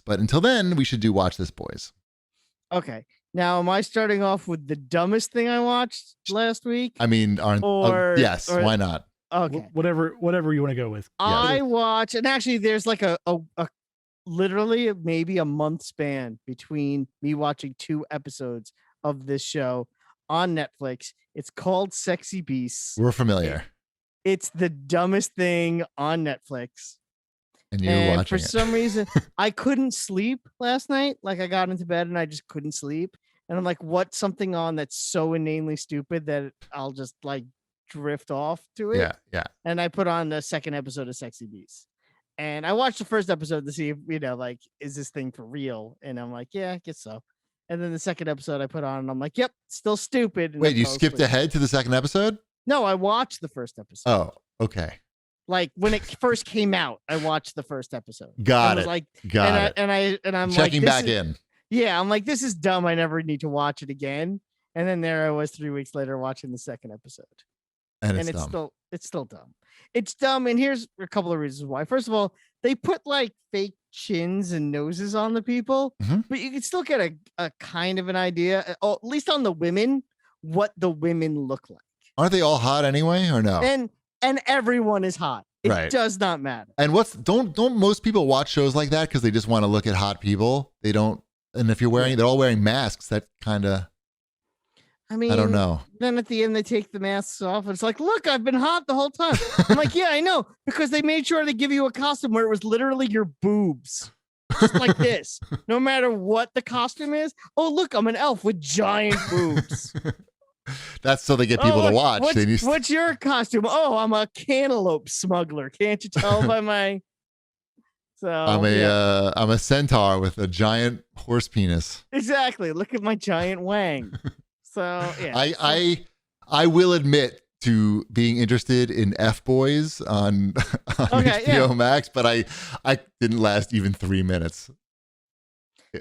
But until then, we should watch this, boys. Okay. Now, am I starting off with the dumbest thing I watched last week? I mean, yes, why not? Okay. Whatever you want to go with. I watch, and actually there's like a literally maybe a month span between me watching 2 episodes of this show on Netflix. It's called Sexy Beasts. We're familiar. It's the dumbest thing on Netflix. And you're watching for some reason, I couldn't sleep last night. Like, I got into bed and I just couldn't sleep. And I'm like, what's something on that's so inanely stupid that I'll just like drift off to it? Yeah. And I put on the second episode of Sexy Beasts. And I watched the first episode to see if, like, is this thing for real? And I'm like, yeah, I guess so. And then the second episode I put on and I'm like, yep, still stupid. And wait, you skipped ahead to the second episode? No, I watched the first episode. Oh, okay. Like, when it first came out, I watched the first episode. Got it. Like, Got it. And I'm checking like, back in. Yeah, I'm like, this is dumb. I never need to watch it again. And then there I was 3 weeks later watching the second episode. And it's still dumb. It's dumb. And here's a couple of reasons why. First of all, they put like fake chins and noses on the people, but you can still get a kind of an idea, or at least on the women, what the women look like. Aren't they all hot anyway, or no? And everyone is hot. It does not matter. And don't most people watch shows like that because they just want to look at hot people? They don't. And if they're all wearing masks, that kind of. I mean, I don't know. Then at the end, they take the masks off. And it's like, look, I've been hot the whole time. I'm like, yeah, I know. Because they made sure to give you a costume where it was literally your boobs. Just like this. No matter what the costume is. Oh, look, I'm an elf with giant boobs. That's so they get people to watch. What's your costume? Oh, I'm a cantaloupe smuggler. Can't you tell by my... So I'm a centaur with a giant horse penis. Exactly. Look at my giant wang. So yeah. I will admit to being interested in F-Boys on HBO Max, but I didn't last even 3 minutes.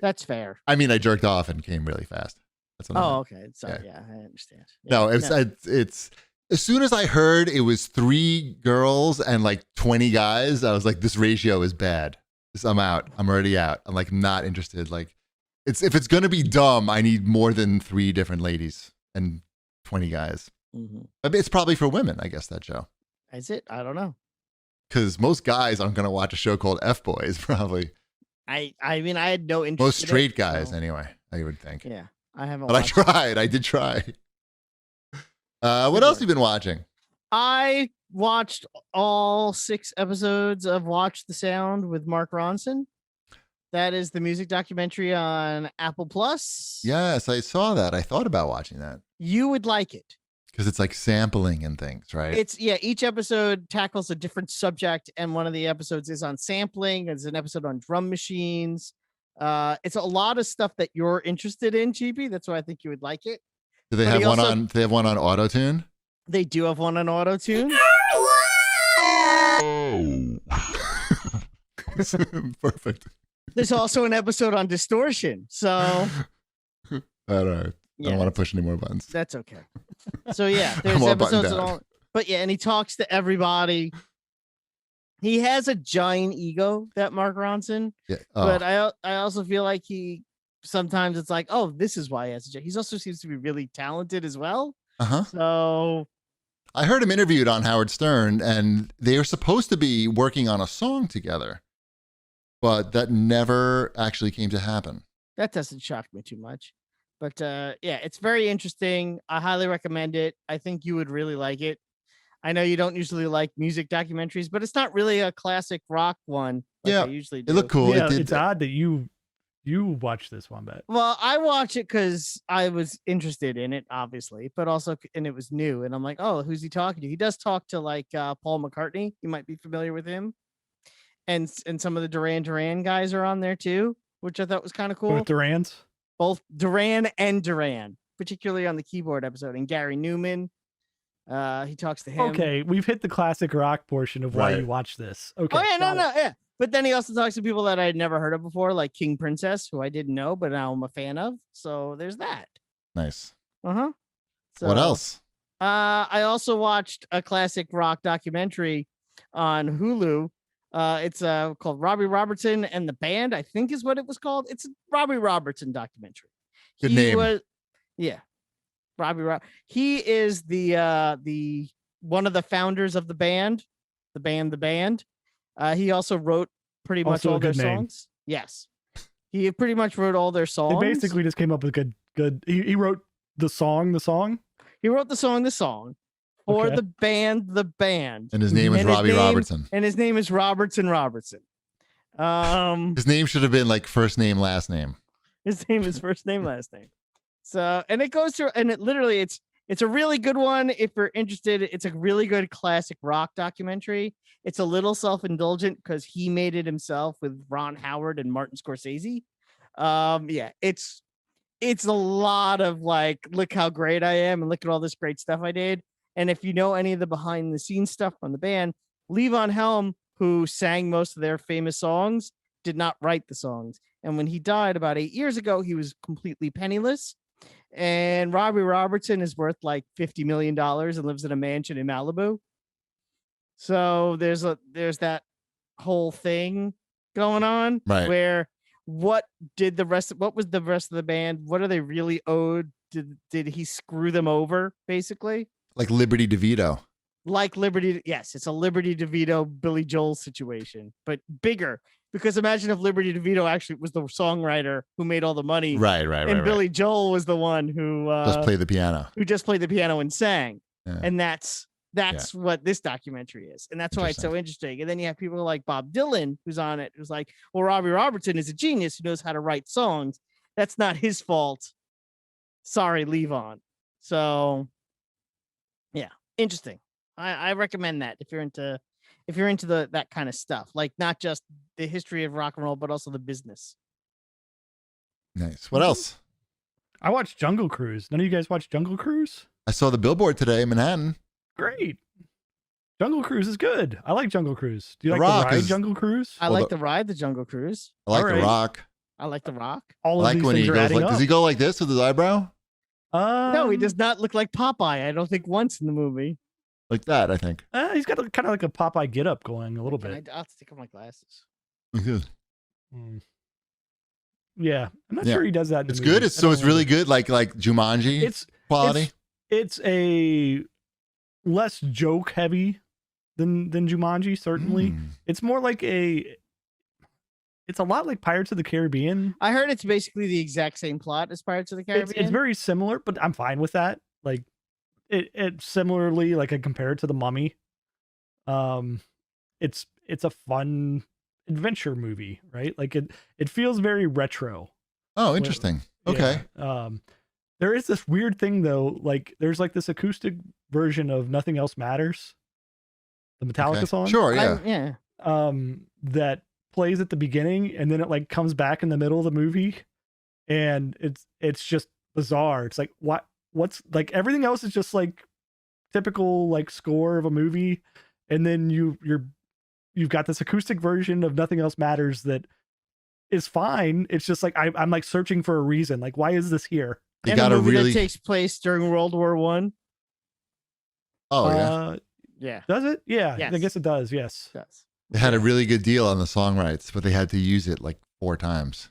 That's fair. I mean, I jerked off and came really fast. That's what okay. So yeah, I understand. Yeah. No, it's as soon as I heard it was 3 girls and like 20 guys, I was like, this ratio is bad. I'm out. I'm already out. I'm like not interested. Like, if it's gonna be dumb, I need more than 3 different ladies and 20 guys. I mean, it's probably for women, I guess, that show. Is it? I don't know. Because most guys aren't gonna watch a show called F-Boys, probably. I mean, I had no interest. Most straight guys, anyway, I would think. Yeah, I haven't. But I tried. I did try. What else have you been watching? I watched all 6 episodes of Watch the Sound with Mark Ronson. That is the music documentary on Apple Plus. Yes, I saw that. I thought about watching that. You would like it. Because it's like sampling and things, right? Each episode tackles a different subject, and one of the episodes is on sampling. There's an episode on drum machines. It's a lot of stuff that you're interested in, GP. That's why I think you would like it. Do they have one on? Do they have one on auto-tune? They do have one on auto-tune. Perfect. There's also an episode on distortion. So, all right. I don't want to push any more buttons. That's okay. So yeah, there's episodes on all. But yeah, and he talks to everybody. He has a giant ego, that Mark Ronson. Yeah. Oh. But I also feel like sometimes it's like, oh, this is why he has a giant. He also seems to be really talented as well. So I heard him interviewed on Howard Stern, and they were supposed to be working on a song together, but that never actually came to happen. That doesn't shock me too much. But yeah, it's very interesting. I highly recommend it. I think you would really like it. I know you don't usually like music documentaries, but it's not really a classic rock one. Like I usually do. It looked cool. Yeah, it's odd that you watched this one, but well, I watched it because I was interested in it, obviously, but also, and it was new, and I'm like, oh, who's he talking to? He does talk to like Paul McCartney. You might be familiar with him, and some of the Duran Duran guys are on there too, which I thought was kind of cool. Both Duran and Duran, particularly on the keyboard episode, and Gary Newman. He talks to him. Okay, we've hit the classic rock portion of why you watch this. Okay. Oh yeah, yeah. But then he also talks to people that I had never heard of before, like King Princess, who I didn't know, but now I'm a fan of. So there's that. Nice. So, what else? I also watched a classic rock documentary on Hulu It's called Robbie Robertson and the Band, I think is what it was called. It's a Robbie Robertson documentary. Good name. He is the one of the founders of the band. He also wrote pretty much Also a all their good name. songs. Yes. He pretty much wrote all their songs. They basically just came up with good. He wrote the song. He wrote the song for Okay. the band. And his name is Robbie Robertson. And his name is Robertson. His name should have been like first name, last name. His name is first name, last name. So, and it goes through, and it literally, it's a really good one if you're interested. It's a really good classic rock documentary. It's a little self-indulgent because he made it himself with Ron Howard and Martin Scorsese. It's a lot of like, look how great I am and look at all this great stuff I did. And if you know any of the behind the scenes stuff from the band, Levon Helm, who sang most of their famous songs, did not write the songs. And when he died about 8 years ago, he was completely penniless. And Robbie Robertson is worth like $50 million and lives in a mansion in Malibu. So there's that whole thing going on, Right. where what was the rest of the band? What are they really owed? Did he screw them over, basically? Like Liberty DeVito. Like Liberty, yes, it's a Liberty DeVito, Billy Joel situation, but bigger. Because imagine if Liberty DeVito actually was the songwriter who made all the money, Right. and Billy Joel was the one who Just play the piano. who just played the piano and sang. Yeah. And that's what this documentary is, and that's why it's so interesting. And then you have people like Bob Dylan, who's on it, who's like, well, Robbie Robertson is a genius who knows how to write songs. That's not his fault. Sorry, Levon. So, yeah, interesting. I recommend that if you're into that kind of stuff, like not just the history of rock and roll, but also the business. Nice. What else? I watched Jungle Cruise. None of you guys watch Jungle Cruise? I saw the billboard today in Manhattan. Great. Jungle Cruise is good. I like Jungle Cruise. Do you The like Rock the ride is- Jungle Cruise? I like the ride, the Jungle Cruise. I like All The right. Rock. I like the Rock. All I of like these when he things are goes adding like, up. does he go like this with his eyebrow? No, he does not look like Popeye. I don't think once in the movie. Like that, I think. He's got kind of like a Popeye get up going a little bit. I'll have to take off my glasses. Mm. Yeah, I'm not Yeah. sure he does that. In the It's movie. good. I It's don't really know. good. Like Jumanji It's quality. It's a less joke heavy than Jumanji. Certainly, Mm. it's more like it's a lot like Pirates of the Caribbean. I heard it's basically the exact same plot as Pirates of the Caribbean. It's very similar, but I'm fine with that. Like it similarly, like I compare it to The Mummy. It's a fun adventure movie, right? Like it feels very retro. Oh, interesting. Okay. Yeah. There is this weird thing though, like there's like this acoustic version of Nothing Else Matters, the Metallica Okay. song. Sure. Yeah. Yeah. That plays at the beginning and then it like comes back in the middle of the movie, and it's just bizarre. It's like what's like everything else is just like typical like score of a movie, and then you've got this acoustic version of Nothing Else Matters that is fine. It's just like I'm like searching for a reason. Like, why is this here? You And a got to movie really. that takes place during World War One. Oh yeah. Yeah. Does it? Yeah, Yes. I guess it does. Yes. It does. They had a really good deal on the song rights, but they had to use it like 4 times.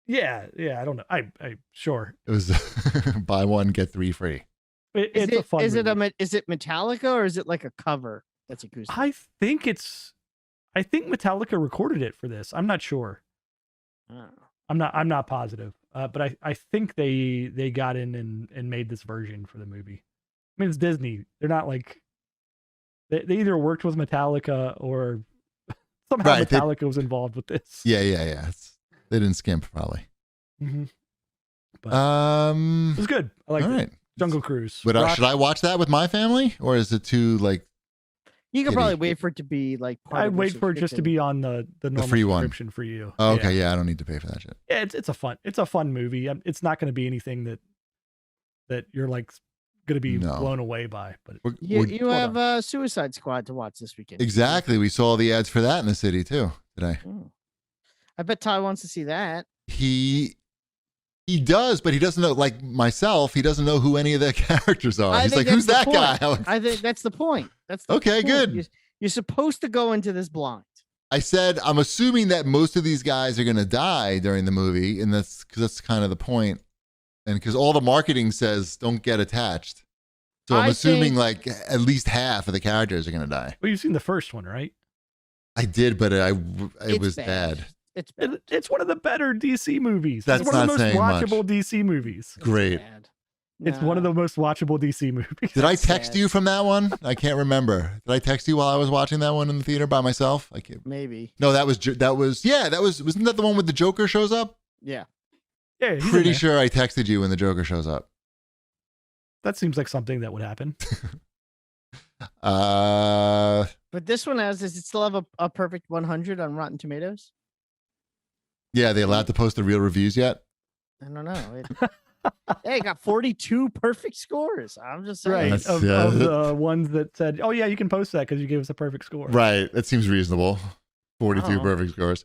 Yeah. I don't know. I sure. It was buy one get 3 free. It's a fun. Is movie. is it Metallica or is it like a cover that's acoustic? I think Metallica recorded it for this. I'm not sure. Oh. I'm not positive. But I think they got in and made this version for the movie. I mean, it's Disney. They're not like they either worked with Metallica or somehow Right, Metallica was involved with this. Yeah. They didn't skimp probably. Mm-hmm. It was good. I like all it. right. Jungle Cruise. But Rock- should I watch that with my family, or is it too like? You could Kitty. probably wait for it to be like. part I'd of your wait for it just to subscription. be on the normal free one. subscription for you. Oh, okay, yeah, I don't need to pay for that shit. Yeah, it's a fun movie. It's not going to be anything that you're like going to be No. blown away by. But You have Suicide Squad to watch this weekend. Exactly. We saw the ads for that in the city too today. Oh. I bet Ty wants to see that. He does, but he doesn't know. Like myself, he doesn't know who any of the characters are. I He's think like, "Who's that's that the guy?" point. I think that's the point. That's the Okay, point. good. You're supposed to go into this blind. I said I'm assuming that most of these guys are gonna die during the movie, and that's because that's kind of the point, and because all the marketing says don't get attached. So I'm assuming like at least half of the characters are gonna die. Well, you've seen the first one, right? I did, but it was bad. It's bad. It's one of the better DC movies. That's it's one of the not most saying much. watchable DC movies. Great. Bad. It's one of the most watchable DC movies. Did I That's text sad. you from that one? I can't remember. Did I text you while I was watching that one in the theater by myself? I can't. Maybe. No, wasn't that the one with the Joker shows up? Yeah. Yeah, he's in Pretty there. sure I texted you when the Joker shows up. That seems like something that would happen. But this one does it still have a perfect 100 on Rotten Tomatoes? Yeah, they allowed to post the real reviews yet? I don't know. Hey, it got 42 perfect scores. I'm just saying. Right. That's- Of yeah. the ones that said, oh, yeah, you can post that because you gave us a perfect score. Right. That seems reasonable. 42 Oh. perfect scores.